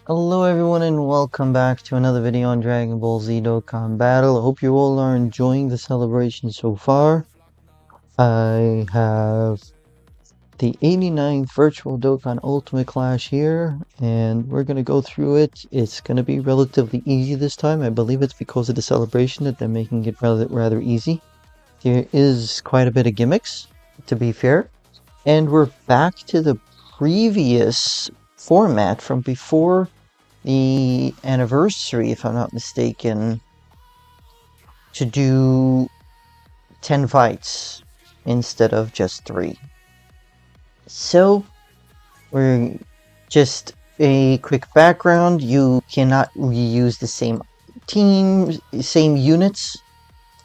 Hello everyone and welcome back to another video on Dragon Ball Z Dokkan Battle. I hope you all are enjoying the celebration so far. I have the 89th Virtual Dokkan Ultimate Clash here, and we're going to go through it. It's going to be relatively easy this time. I believe it's because of the celebration that they're making it rather easy. There is quite a bit of gimmicks, to be fair. And we're back to the previous format from before the anniversary, if I'm not mistaken, to do 10 fights instead of just 3. So, we're just a quick background. You cannot reuse the same teams, same units.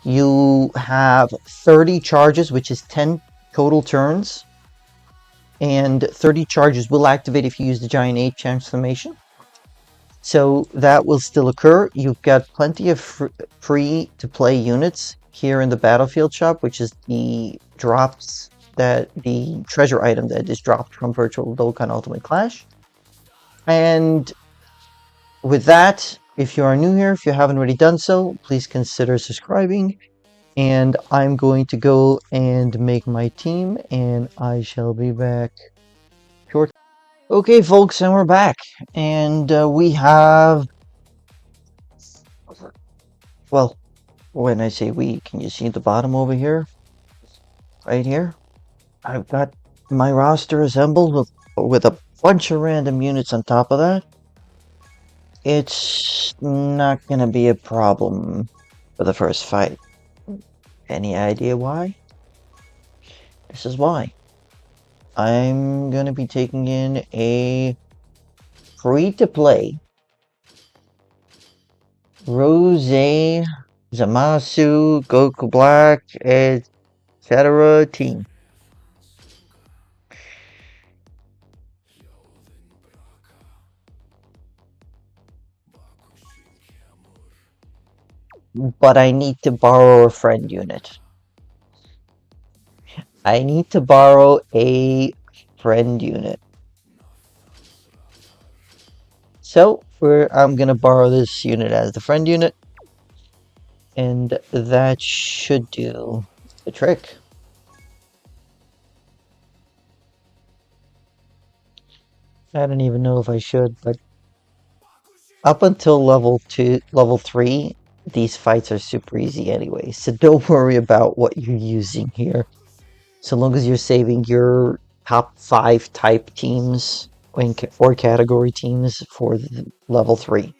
You have 30 charges, which is 10 total turns. And 30 charges will activate if you use the Giant Ape transformation. So that will still occur. You've got plenty of free-to-play units here in the Battlefield shop, which is the treasure item that is dropped from Virtual Dokkan Ultimate Clash. And with that, if you are new here, if you haven't already done so, please consider subscribing. And I'm going to go and make my team, and I shall be back shortly. Okay, folks, and we're back. And we have... Well, when I say we, can you see the bottom over here? Right here? I've got my roster assembled with a bunch of random units on top of that. It's not gonna be a problem for the first fight. Any idea why? This is why. I'm gonna be taking in a free-to-play Rose, Zamasu, Goku Black, etc. team. But I need to borrow a friend unit. I need to borrow a friend unit. So I'm gonna borrow this unit as the friend unit, and that should do the trick. I don't even know if I should, but up until level 3, these fights are super easy anyway, so don't worry about what you're using here. So long as you're saving your top 5 type teams or category teams for level 3.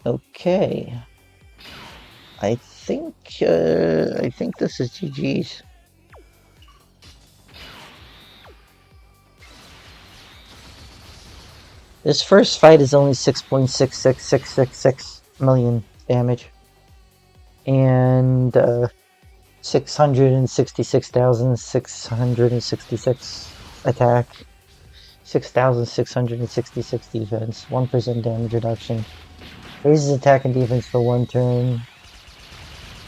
Okay. I think this is GG's. This first fight is only 6.66666 million damage. And 666,666 attack, 6,666 defense, 1% damage reduction. Raises attack and defense for 1 turn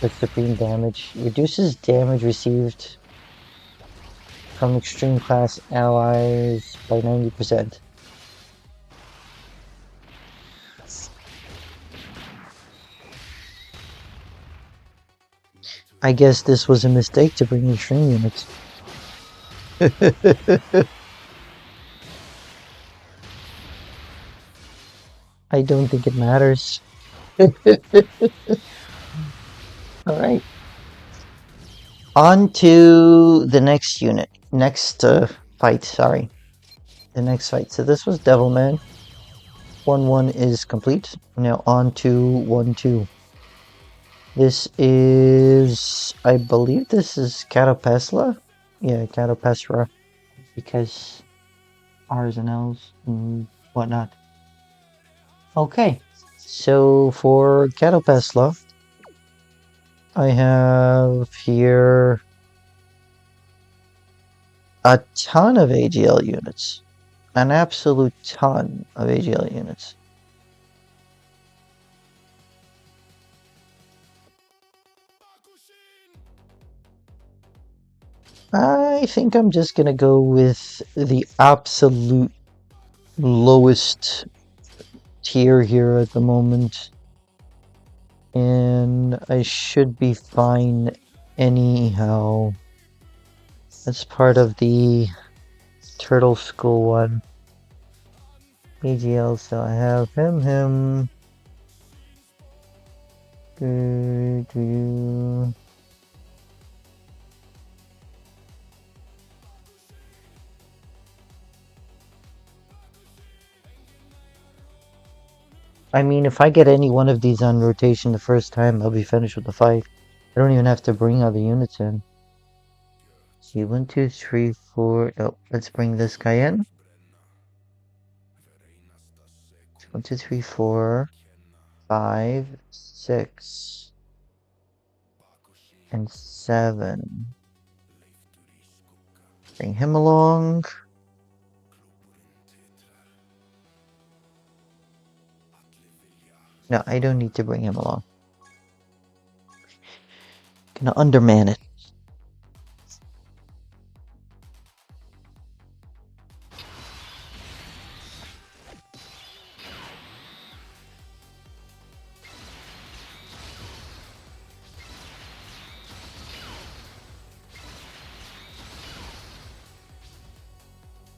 with supreme damage. Reduces damage received from extreme class allies by 90%. I guess this was a mistake to bring extreme units. I don't think it matters. Alright. On to the next unit. Next fight, sorry. The next fight. So this was Devilman. 1-1 is complete. Now on to 1-2. This is... I believe this is Catopesla? Yeah, Catopesra. Because R's and L's and whatnot. Okay, so for Catopesla, I have here a ton of AGL units. An absolute ton of AGL units. I think I'm just gonna go with the absolute lowest tier here at the moment. And I should be fine anyhow. That's part of the Turtle School one. AGL, so I have him. I mean, if I get any one of these on rotation the first time, I'll be finished with the fight. I don't even have to bring other units in. See, 1, 2, 3, 4. Oh, let's bring this guy in. 1, 2, 3, 4, 5, 6, and 7. Bring him along. No, I don't need to bring him along. Gonna underman it.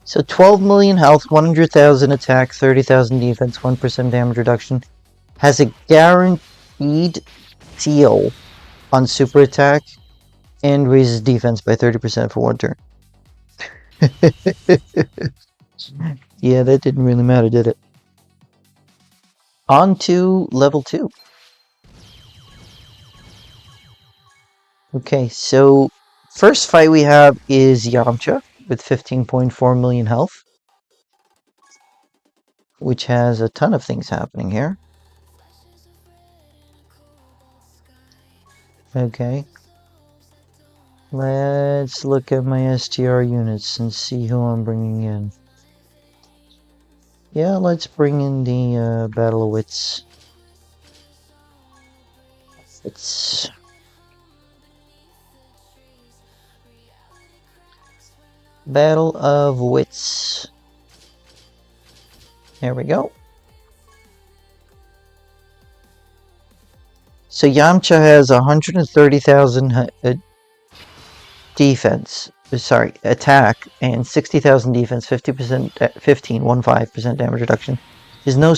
So 12 million health, 100,000 attack, 30,000 defense, 1% damage reduction. Has a guaranteed seal on super attack and raises defense by 30% for 1 turn. Yeah, that didn't really matter, did it? On to level 2. Okay, so first fight we have is Yamcha with 15.4 million health, which has a ton of things happening here. Okay. Let's look at my STR units and see who I'm bringing in. Yeah, let's bring in the Battle of Wits. It's Battle of Wits. There we go. So Yamcha has 130,000 defense. Sorry, attack and 60,000 defense, 50%, 15% damage reduction. There's no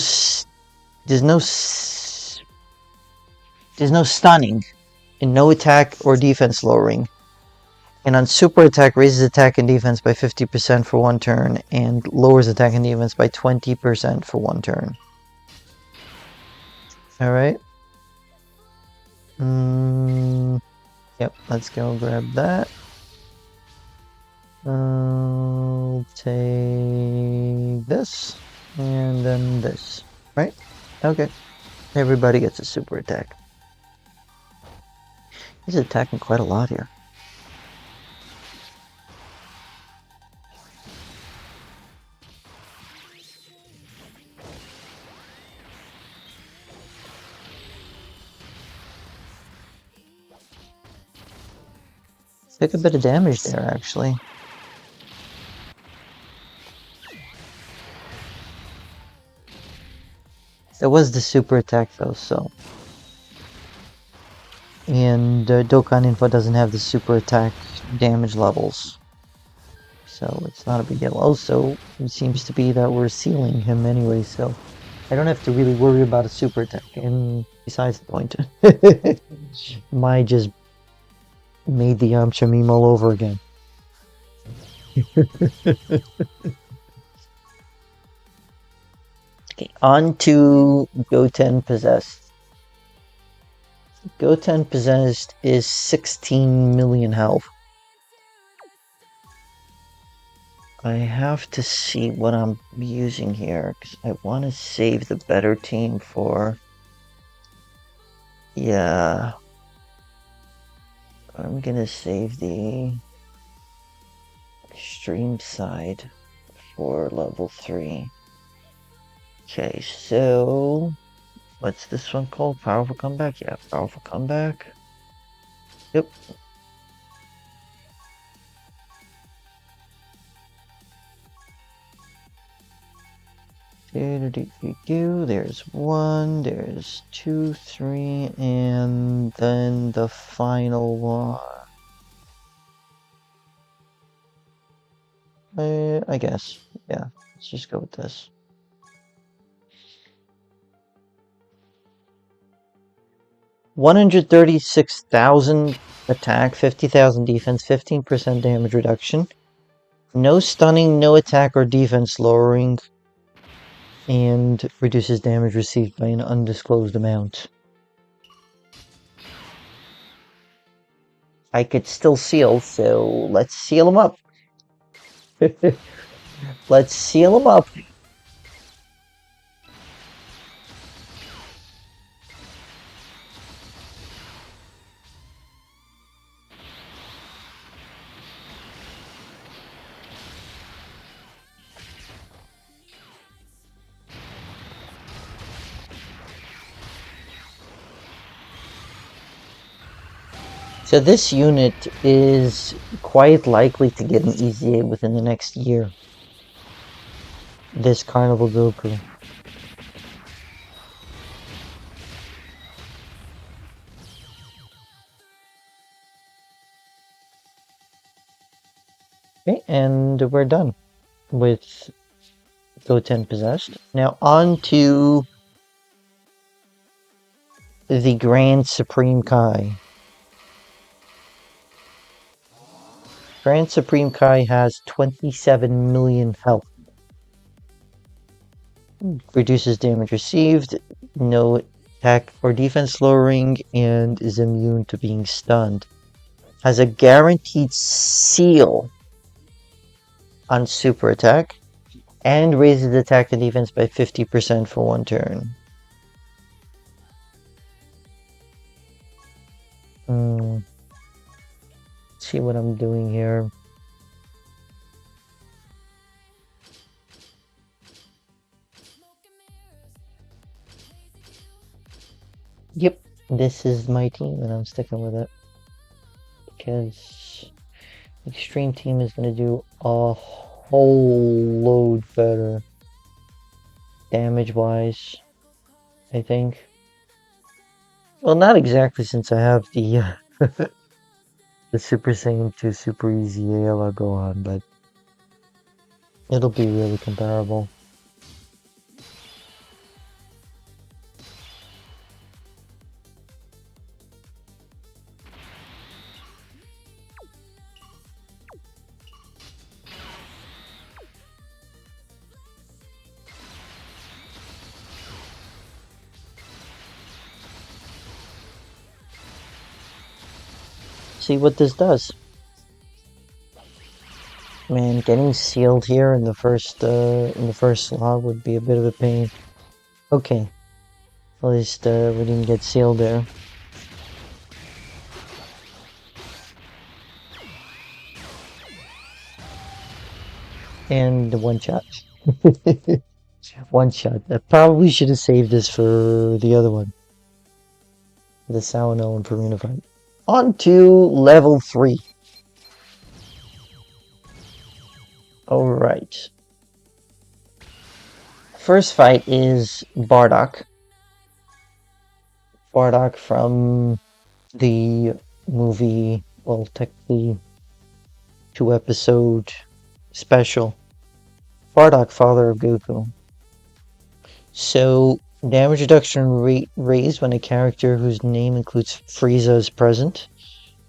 stunning, and no attack or defense lowering. And on super attack, raises attack and defense by 50% for 1 turn, and lowers attack and defense by 20% for 1 turn. Alright. Yep, let's go grab that. I'll take this, and then this. Right? Okay. Everybody gets a super attack. He's attacking quite a lot here. Took a bit of damage there, actually. That was the super attack, though, so... And Dokkan Info doesn't have the super attack damage levels. So it's not a big deal. Also, it seems to be that we're sealing him anyway, so... I don't have to really worry about a super attack, and besides the point. Mai just made the Yamcha meme all over again. Okay, on to Goten Possessed. Goten Possessed is 16 million health. I have to see what I'm using here, because I want to save the better team for... Yeah. I'm gonna save the extreme side for level 3. Okay, so... What's this one called? Powerful Comeback? Yeah, Powerful Comeback. Yep. There's 1, there's 2, 3, and then the final one. I guess. Yeah, let's just go with this. $136,000 attack, 50,000 defense, 15% damage reduction. No stunning, no attack or defense lowering, and reduces damage received by an undisclosed amount. I could still seal, so let's seal them up. Let's seal them up. So this unit is quite likely to get an EZA within the next year. This Carnival Goku. Okay, and we're done with Goten Possessed. Now on to the Grand Supreme Kai. Grand Supreme Kai has 27 million health. Reduces damage received, no attack or defense lowering, and is immune to being stunned. Has a guaranteed seal on super attack, and raises attack and defense by 50% for 1 turn. See what I'm doing here. Yep, this is my team and I'm sticking with it. Because Extreme Team is going to do a whole load better damage-wise, I think. Well, not exactly, since I have the the Super Saiyan 2 Super Easy AL go on, but it'll be really comparable. See what this does. Man, getting sealed here in the first slot would be a bit of a pain. Okay, at least we didn't get sealed there. And the one shot. One shot. I probably should have saved this for the other one. The Sawano and Purina fight. On to level 3. Alright. First fight is Bardock. Bardock from the movie, well, technically 2-episode special. Bardock, father of Goku. So, damage reduction rate raised when a character whose name includes Frieza is present.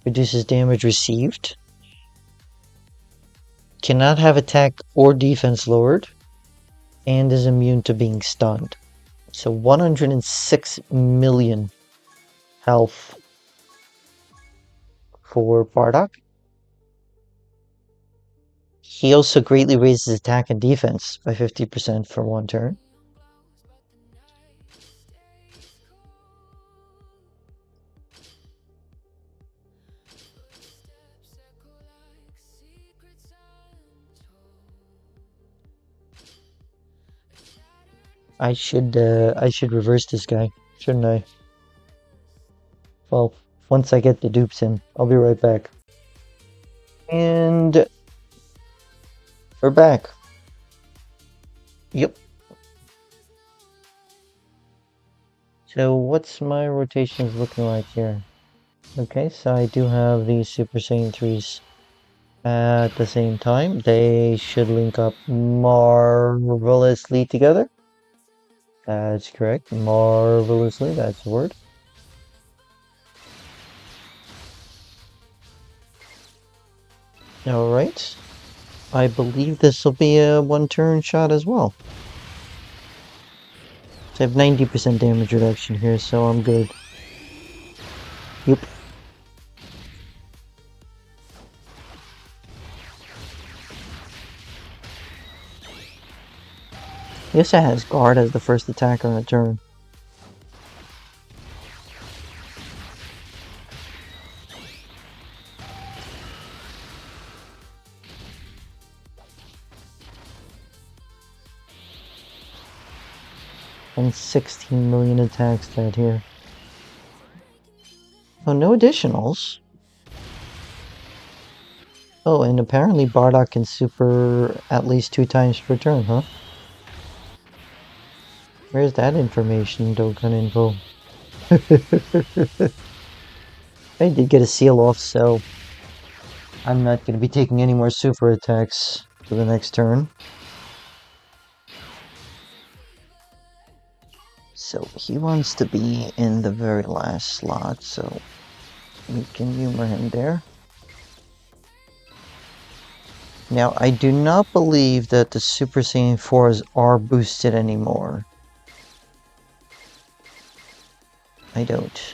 Reduces damage received. Cannot have attack or defense lowered. And is immune to being stunned. So 106 million health for Bardock. He also greatly raises attack and defense by 50% for 1 turn. I should reverse this guy, shouldn't I? Well, once I get the dupes in, I'll be right back. And we're back. Yep. So what's my rotations looking like here? Okay, so I do have these Super Saiyan 3s at the same time. They should link up marvelously together. That's correct. Marvelously, that's the word. Alright. I believe this will be a one-turn shot as well. So I have 90% damage reduction here, so I'm good. Yep. He also has guard as the first attack on a turn. And 16 million attacks that here. Oh, no additionals. Oh, and apparently Bardock can super at least 2 times per turn, huh? Where's that information, Dokkan info? I did get a seal off, so I'm not going to be taking any more super attacks for the next turn. So he wants to be in the very last slot, so we can humor him there. Now, I do not believe that the Super Saiyan 4s are boosted anymore. I don't.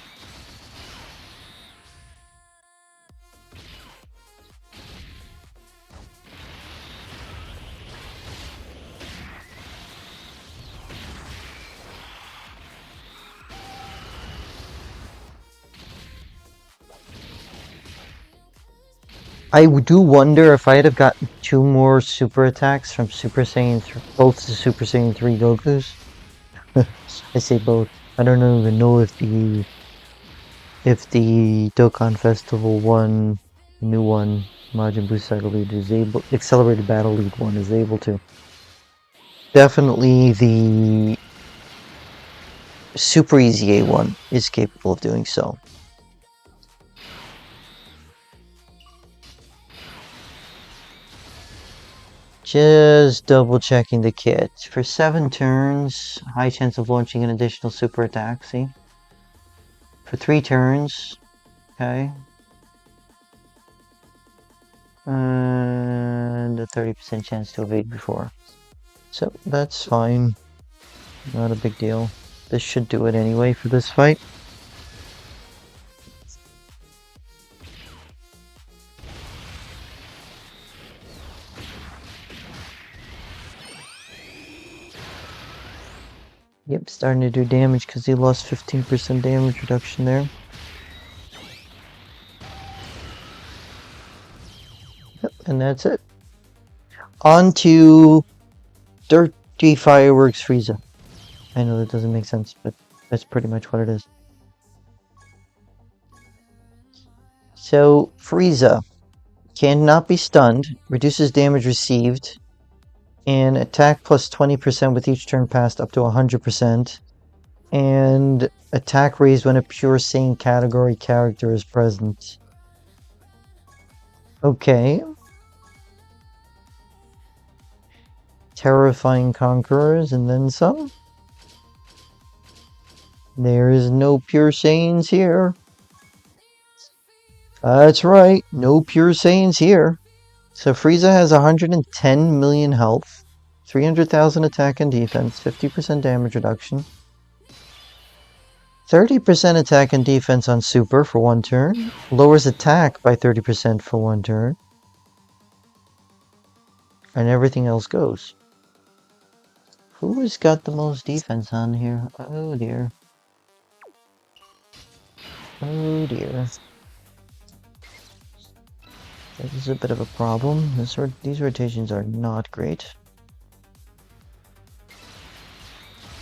I do wonder if I'd have gotten 2 more super attacks from Super Saiyan 3, both the Super Saiyan 3 Gokus. I say both. I don't even know if the Dokkan Festival one, new one, Majin Buu Cycle Lead is able, Accelerated Battle Lead one is able to. Definitely the Super Easy A one is capable of doing so. Just double checking the kit. For 7 turns, high chance of launching an additional super attack, see? For 3 turns, okay. And a 30% chance to evade before. So, that's fine. Not a big deal. This should do it anyway for this fight. Yep, starting to do damage because he lost 15% damage reduction there. Yep, and that's it. On to Dirty Fireworks Frieza. I know that doesn't make sense, but that's pretty much what it is. So, Frieza cannot be stunned, reduces damage received, and attack plus 20% with each turn passed up to 100%, and attack raised when a pure Saiyan category character is present. Okay. Terrifying conquerors and then some. There is no pure Saiyans here. That's right, no pure Saiyans here. So Frieza has 110 million health, 300,000 attack and defense, 50% damage reduction, 30% attack and defense on Super for 1 turn, lowers attack by 30% for 1 turn, and everything else goes. Who has got the most defense on here? Oh dear. Oh dear. This is a bit of a problem. These rotations are not great.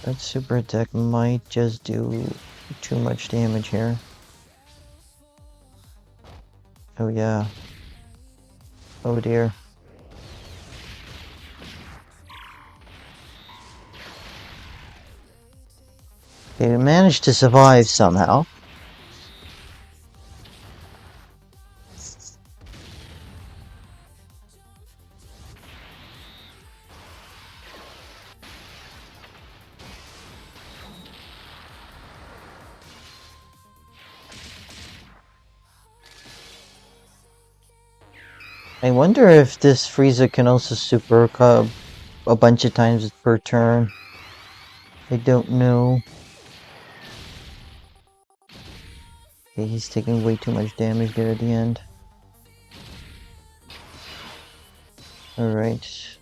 That super attack might just do too much damage here. Oh yeah. Oh dear. They managed to survive somehow. I wonder if this Frieza can also super cub a bunch of times per turn. I don't know. Okay, he's taking way too much damage there at the end. Alright.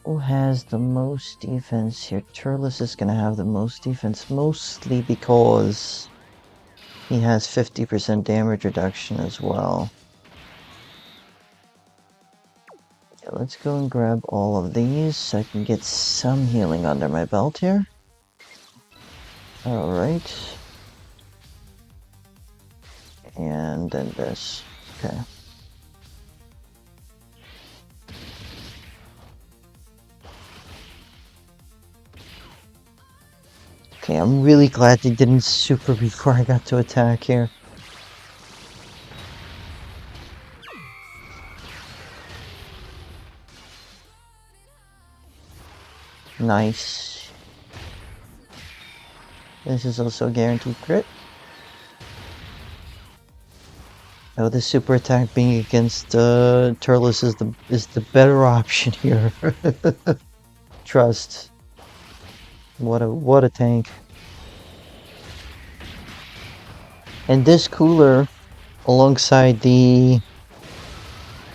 Who has the most defense here? Turles is gonna have the most defense, mostly because he has 50% damage reduction as well. Okay, let's go and grab all of these so I can get some healing under my belt here. Alright. And then this. Okay. Okay, I'm really glad they didn't super before I got to attack here. Nice. This is also a guaranteed crit. Oh, the super attack being against Turles is the better option here. Trust. What a tank. And this cooler, alongside the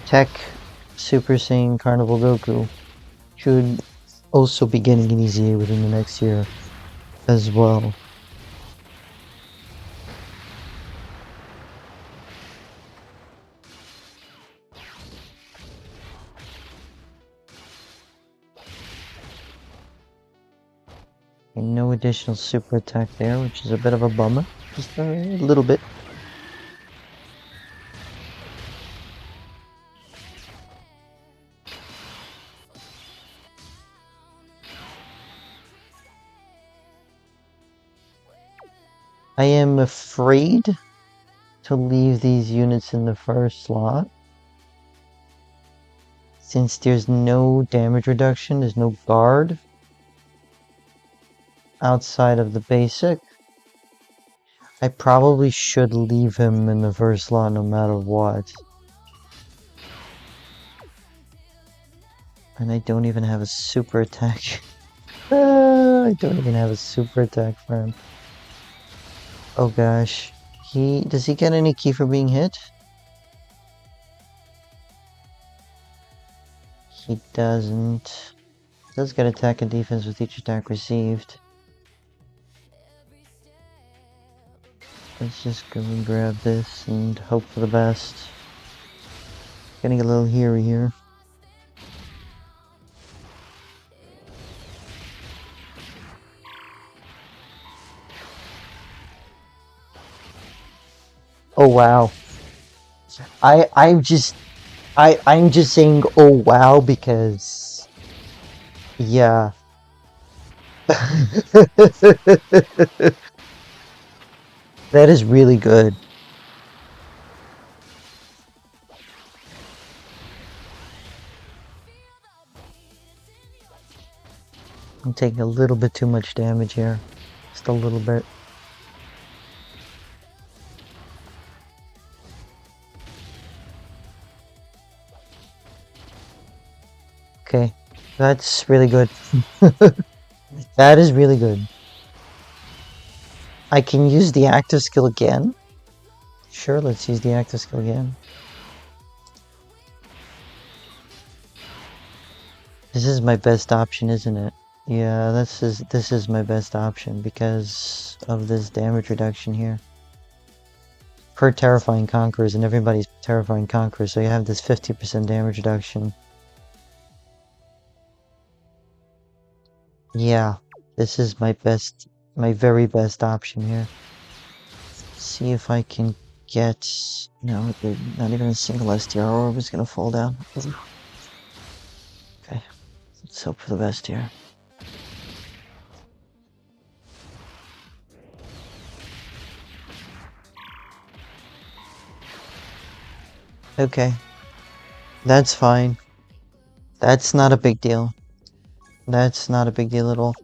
Tech Super Saiyan Carnival Goku, should also be getting an EZA within the next year as well. And no additional super attack there, which is a bit of a bummer. Just a little bit. I am afraid to leave these units in the first slot. Since there's no damage reduction, there's no guard outside of the basic. I probably should leave him in the first slot no matter what. And I don't even have a super attack. I don't even have a super attack for him. Oh gosh. Does he get any key for being hit? He doesn't. Does get attack and defense with each attack received. Let's just go and grab this and hope for the best. Getting a little hairy here. Oh wow. I'm just saying oh wow because yeah. That is really good. I'm taking a little bit too much damage here. Just a little bit. Okay, that's really good. That is really good. I can use the active skill again. Sure, let's use the active skill again. This is my best option, isn't it? Yeah, this is my best option because of this damage reduction here. Per Terrifying Conquerors, and everybody's Terrifying Conquerors, so you have this 50% damage reduction. Yeah, this is my very best option here. See if I can get... No, not even a single STR orb is gonna fall down. Okay, let's hope for the best here. Okay. That's fine. That's not a big deal. That's not a big deal at all.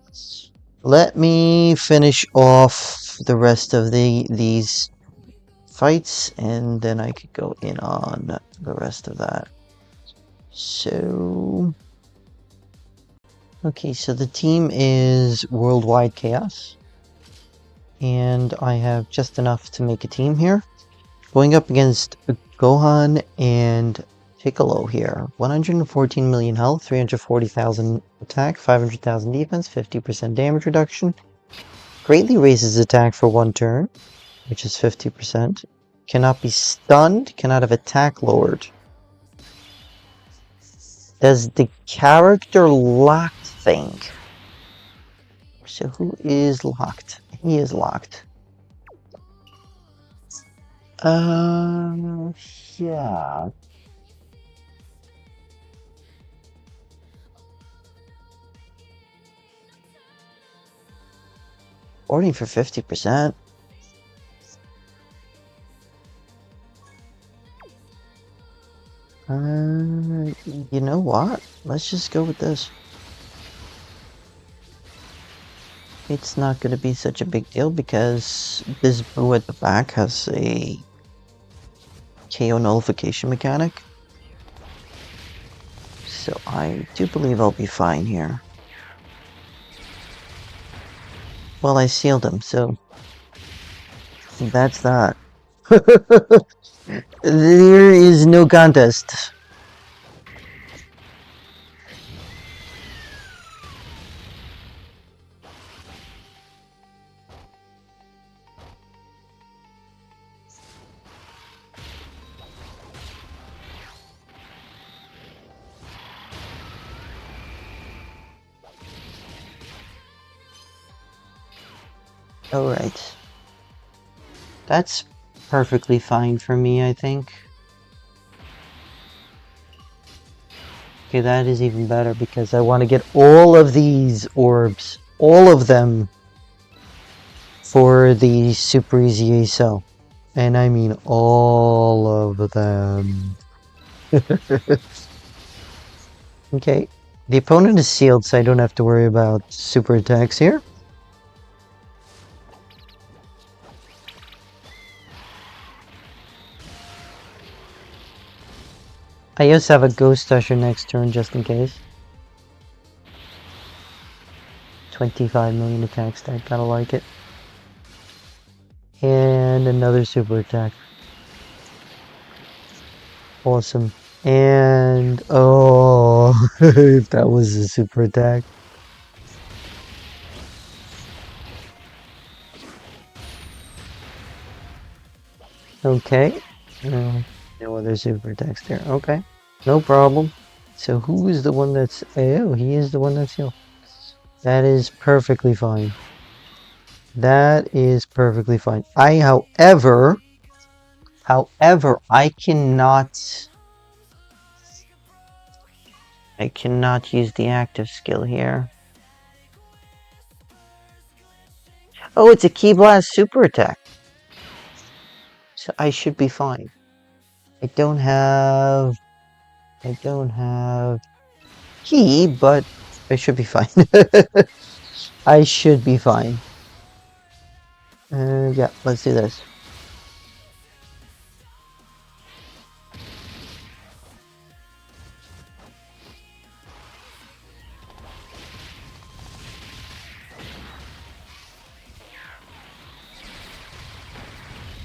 Let me finish off the rest of these fights, and then I could go in on the rest of that. So, okay, so the team is Worldwide Chaos, and I have just enough to make a team here. Going up against Gohan and Piccolo here. 114 million health, 340,000 attack, 500,000 defense, 50% damage reduction. Greatly raises attack for 1 turn, which is 50%. Cannot be stunned, cannot have attack lowered. Does the character locked thing? So who is locked? He is locked. Yeah. Ordering for 50%. You know what? Let's just go with this. It's not going to be such a big deal because this Boo at the back has a KO nullification mechanic. So I do believe I'll be fine here. Well, I sealed him, so that's that. There is no contest. Alright. That's perfectly fine for me, I think. Okay, that is even better because I want to get all of these orbs. All of them. For the Super Easy ASO. And I mean all of them. Okay. The opponent is sealed, so I don't have to worry about super attacks here. I also have a Ghost Usher next turn just in case. 25 million attack stat, gotta like it. And another super attack. Awesome. And oh, if that was a super attack. Okay. No other super attacks there. Okay. No problem. So who is the one that's... Oh, he is the one that's healed. That is perfectly fine. That is perfectly fine. However, I cannot use the active skill here. Oh, it's a Ki Blast super attack. So I should be fine. I don't have Ki, but I should be fine. I should be fine. Yeah, let's do this.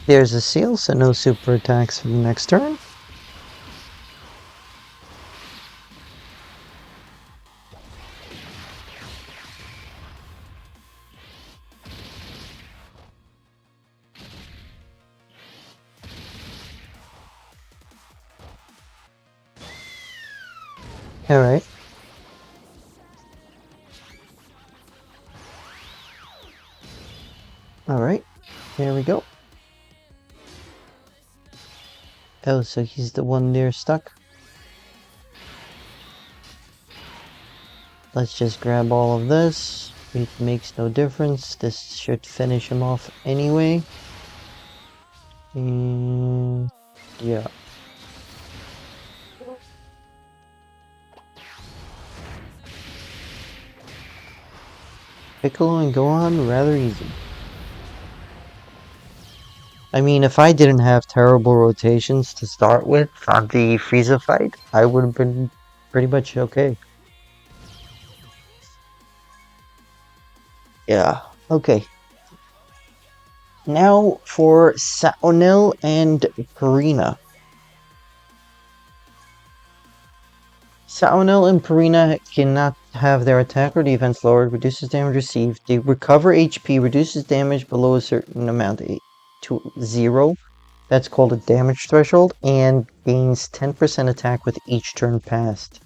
There's a seal, so no super attacks for the next turn. Alright. Alright, here we go. Oh, so he's the one there stuck. Let's just grab all of this. It makes no difference. This should finish him off anyway. And yeah. Piccolo and Gohan rather easy. I mean, if I didn't have terrible rotations to start with on the Frieza fight, I would have been pretty much okay. Yeah, okay. Now for Saonel and Purina. Saonel and Purina cannot have their attack or defense lowered, reduces damage received. They recover HP, reduces damage below a certain amount to 0. That's called a damage threshold, and gains 10% attack with each turn passed.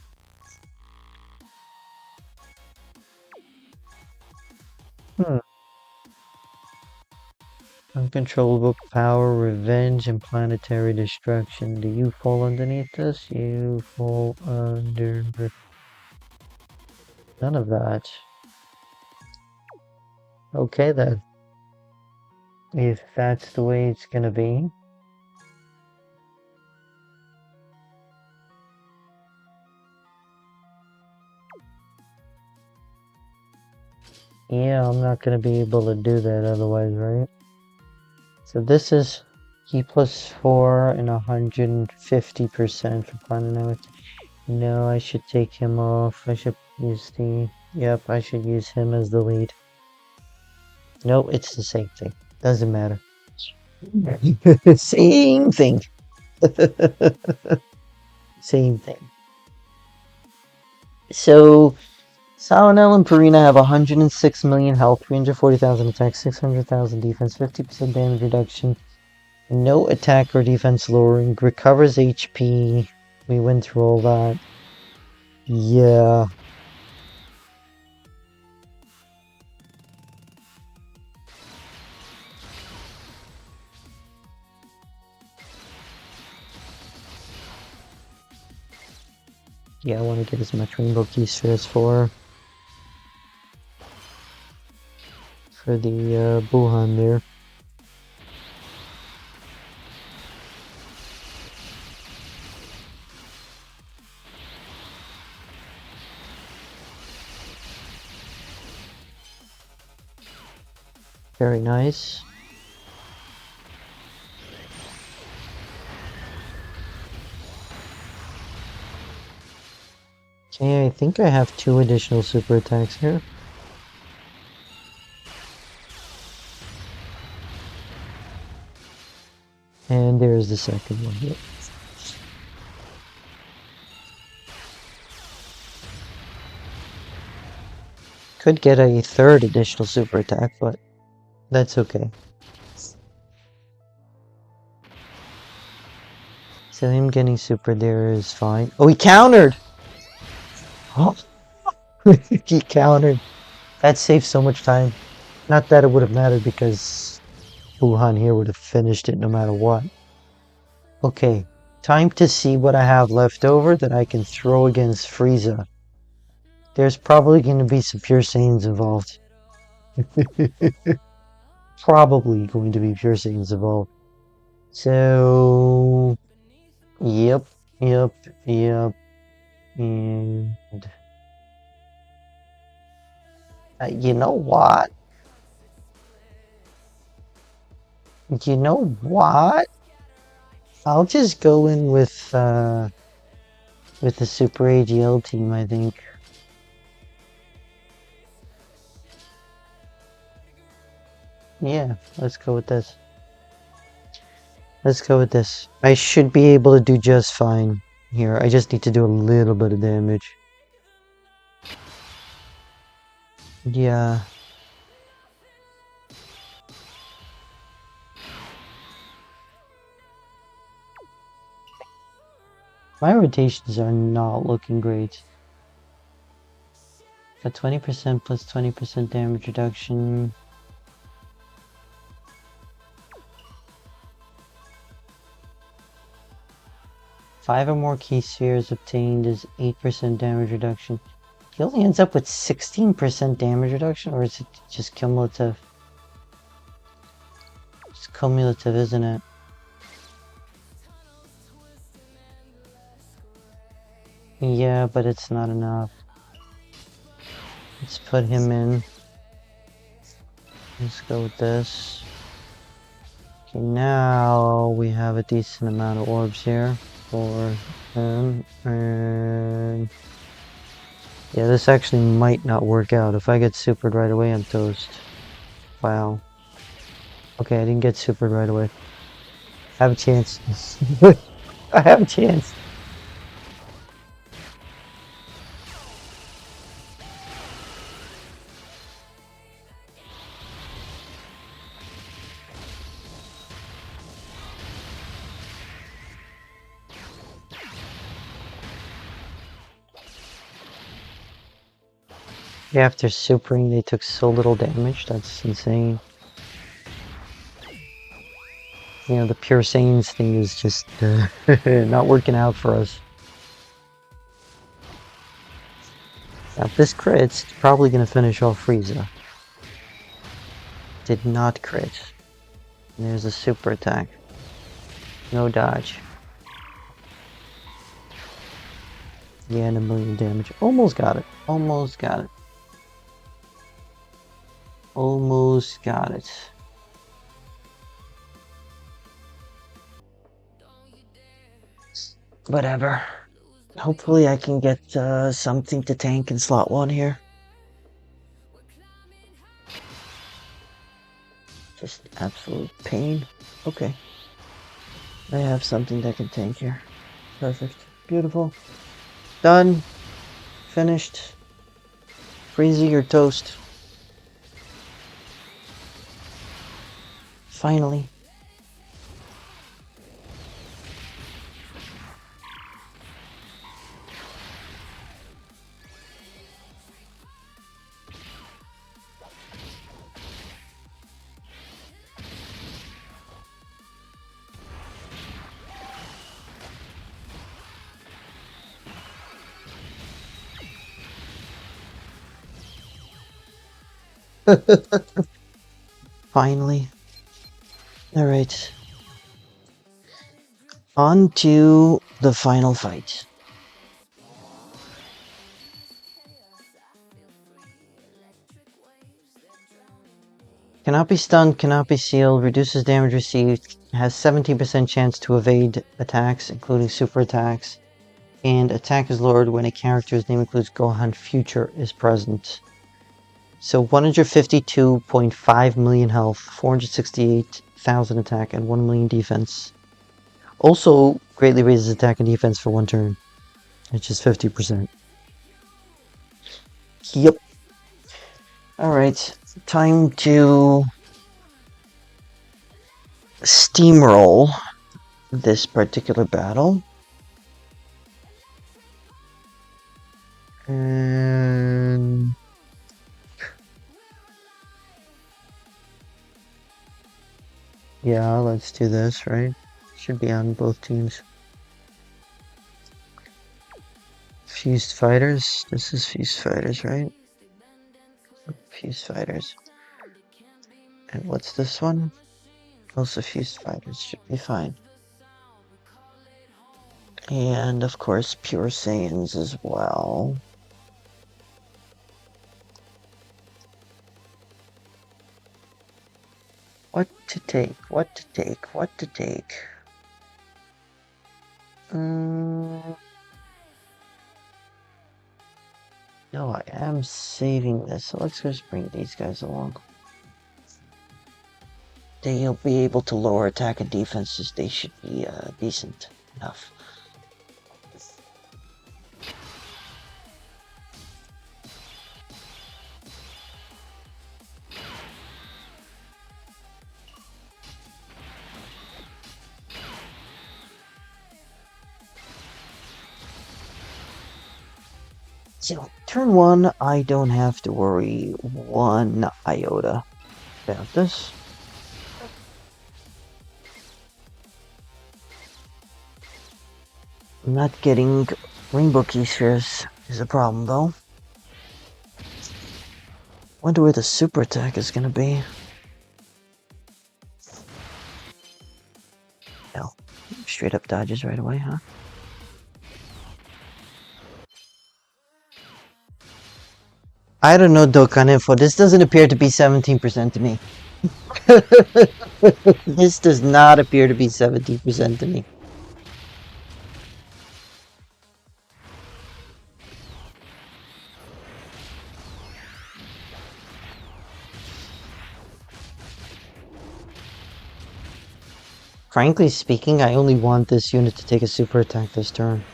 Uncontrollable power, revenge, and planetary destruction. Do you fall underneath this? You fall under none of that. Okay then. If that's the way it's gonna be. Yeah, I'm not gonna be able to do that otherwise, right? So this is key plus 4 and 150% for planet. No, I should take him off. I should use the... Yep, I should use him as the lead. No, it's the same thing. Doesn't matter. Same thing. Same thing. So, Salanel and Purina have 106 million health, 340,000 attack, 600,000 defense, 50% damage reduction, no attack or defense lowering, recovers HP. We went through all that. Yeah. Yeah, I want to get as much Rainbow Keys as for the Buhan there. Very nice. Okay, I think I have 2 additional super attacks here. And there's the second one here. Could get a 3rd additional super attack, but that's okay. So him getting super there is fine. Oh, he countered! Oh, he countered. That saved so much time. Not that it would have mattered because Wuhan here would have finished it no matter what. Okay, time to see what I have left over that I can throw against Frieza. There's probably going to be some pure Saiyans involved. Probably going to be pure Saiyans involved. So, yep. And you know what? You know what? I'll just go in with the Super AGL team, I think. Yeah, let's go with this. Let's go with this. I should be able to do just fine here. I just need to do a little bit of damage. Yeah. My rotations are not looking great. Got 20% plus 20% damage reduction. Five or more key spheres obtained is 8% damage reduction. He only ends up with 16% damage reduction, or is it just cumulative? It's cumulative, isn't it? Yeah, but it's not enough. Let's put him in. Let's go with this. Okay, now we have a decent amount of orbs here for him, and yeah, this actually might not work out. If I get supered right away, I'm toast. Wow. Okay, I didn't get supered right away. I have a chance. I have a chance. Yeah, after supering, they took so little damage. That's insane. You know, the pure Saiyans thing is just not working out for us. Now, if this crits, it's probably going to finish off Frieza. Did not crit. And there's a super attack. No dodge. Yeah, and 1,000,000 damage. Almost got it. Almost got it. Almost got it. Whatever. Hopefully I can get something to tank in slot 1 here. Just absolute pain. Okay. I have something that can tank here. Perfect. Beautiful. Done. Finished. Frieza, your toast. Finally. Finally. Alright. On to the final fight. Cannot be stunned, cannot be sealed, reduces damage received, has 17% chance to evade attacks, including super attacks, and attack is lowered when a character's name includes Gohan Future is present. So 152.5 million health, 468,000 attack, and 1 million defense. Also greatly raises attack and defense for 1 turn, which is 50%. Yep. Alright, time to steamroll this particular battle. And yeah, let's do this, right? Should be on both teams. Fused Fighters. This is Fused Fighters, right? Fused Fighters. And what's this one? Also Fused Fighters. Should be fine. And of course, Pure Saiyans as well. What to take? What to take? What to take? No, I am saving this, so let's just bring these guys along. They'll be able to lower attack and defenses. They should be decent enough. So, turn 1, I don't have to worry 1 iota about this. Not getting Rainbow Key Spheres is a problem, though. Wonder where the super attack is gonna be. Hell, straight up dodges right away, huh? I don't know, Dokkan info. This doesn't appear to be 17% to me. This does not appear to be 17% to me. Frankly speaking, I only want this unit to take a super attack this turn.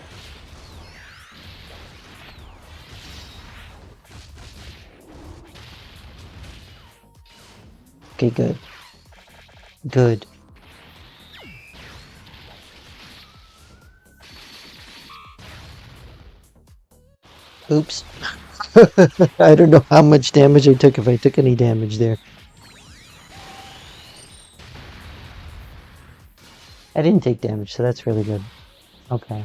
Okay, good. Good. Oops. I don't know how much damage I took, if I took any damage there. I didn't take damage, so that's really good. Okay.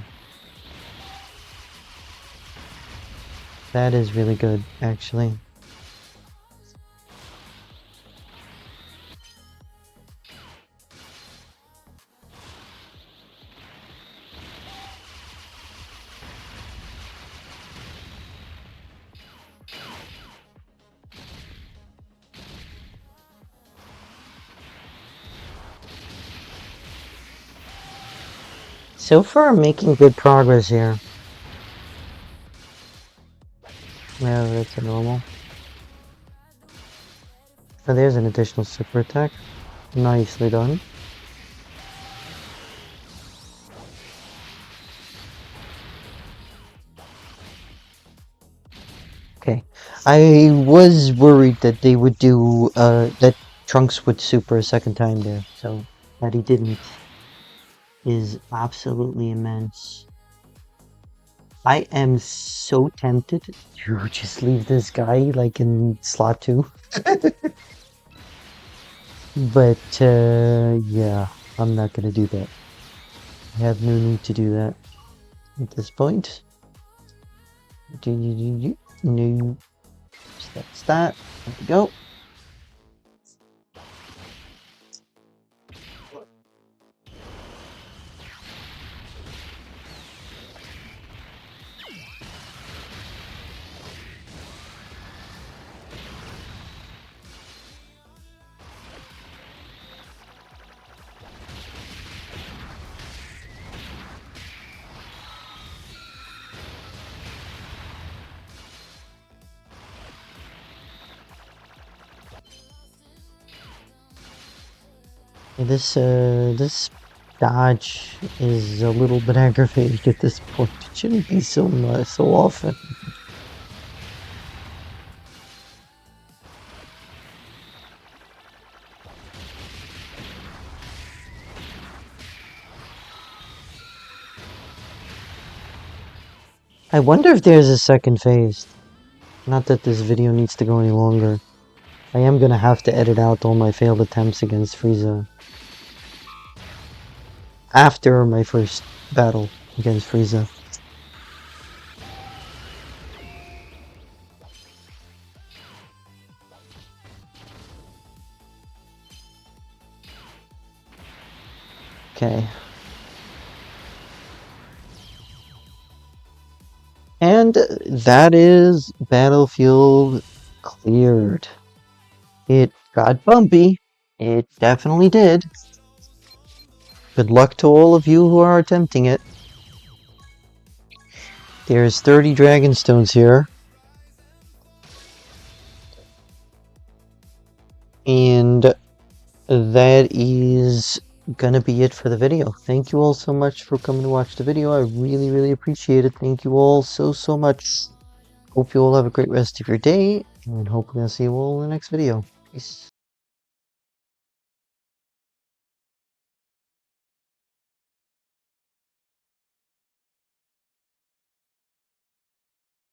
That is really good, actually. So far, I'm making good progress here. Yeah, that's a normal. Oh, there's an additional super attack. Nicely done. Okay. I was worried that they would do, that Trunks would super a second time there, so that he didn't is absolutely immense. I am so tempted to just leave this guy, like, in slot 2. But, yeah, I'm not gonna do that. I have no need to do that at this point. No. That's that. There we go. This dodge is a little bit aggravating at this point. It shouldn't be so often. I wonder if there's a second phase. Not that this video needs to go any longer. I am gonna have to edit out all my failed attempts against Frieza after my first battle against Frieza. Okay. And that is Battlefield cleared. It got bumpy. It definitely did. Good luck to all of you who are attempting it. There's 30 Dragon Stones here. And that is gonna be it for the video. Thank you all so much for coming to watch the video. I really appreciate it. Thank you all so much. Hope you all have a great rest of your day, and hopefully I'll see you all in the next video. Peace.